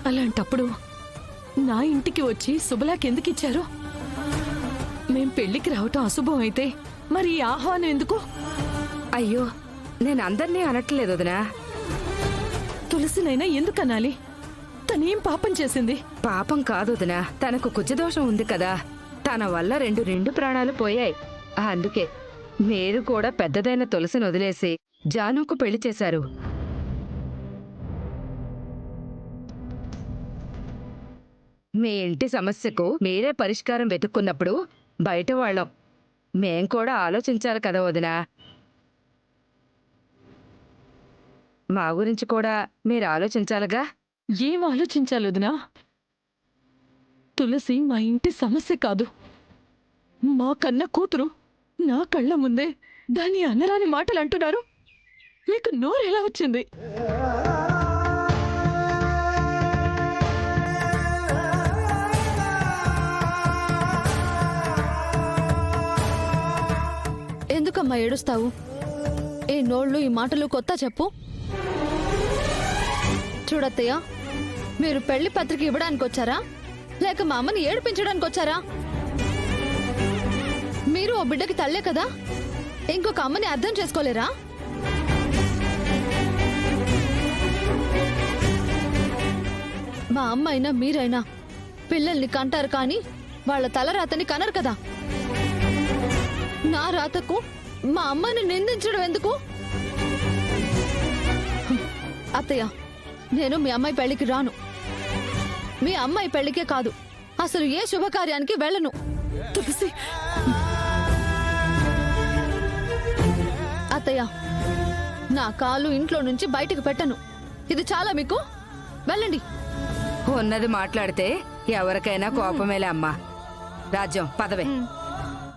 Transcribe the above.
అలాంటప్పుడు నా ఇంటికి వచ్చి శుభలాకెందుకిచ్చారు? మేం పెళ్లికి రావటం అశుభం అయితే మరి ఈ ఆహ్వానం ఎందుకు? అయ్యో, నేను అందరినీ అనట్లేదు వదినా. తులసినైనా ఎందుకనాలి? తనేం పాపం చేసింది? పాపం కాదు వదినా, తనకు కుజదోషం ఉంది కదా, తన వల్ల రెండు ప్రాణాలు పోయాయి. అందుకే మీరు కూడా పెద్దదైన తులసిని వదిలేసి జానుకు పెళ్లి చేశారు. మీ ఇంటి సమస్యకు మీరే పరిష్కారం వెతుక్కున్నప్పుడు బయట వాళ్ళం మేం కూడా ఆలోచించాలి కదా వదినా. మా గురించి కూడా మీరు ఆలోచించాలిగా. ఏం ఆలోచించాలి వదినా? తులసి మా ఇంటి సమస్య కాదు, మా కన్న కూతురు. నా కళ్ళ ముందే దాన్ని అనరాని మాటలు అంటున్నారు. మీకు నోరు ఎలా వచ్చింది? ఎందుకమ్మా ఏడుస్తావు? ఈ నోళ్ళు ఈ మాటలు కొత్త చెప్పు. చూడత్తయ్య, మీరు పెళ్లి పత్రిక ఇవ్వడానికి వచ్చారా లేక మా అమ్మని ఏడిపించడానికి వచ్చారా? మీరు ఓ బిడ్డకి తల్లే కదా, ఇంకొక అమ్మని అర్థం చేసుకోలేరా? మా అమ్మ అయినా మీరైనా పిల్లల్ని కంటారు కానీ వాళ్ళ తల రాతని కనరు కదా. నా రాతకు మా అమ్మని నిందించడం ఎందుకు? అత్తయ్య, నేను మీ అమ్మాయి పెళ్లికి రాను. మీ అమ్మాయి పెళ్లికే కాదు, అసలు ఏ శుభకార్యానికి వెళ్ళను. తులసి, అత్తయ్య, నా కాలు ఇంట్లో నుంచి బయటకు పెట్టను. ఇది చాలా మీకు. వెళ్ళండి. ఉన్నది మాట్లాడితే ఎవరికైనా కోపమేలే అమ్మా. రాజ్యం పదవే.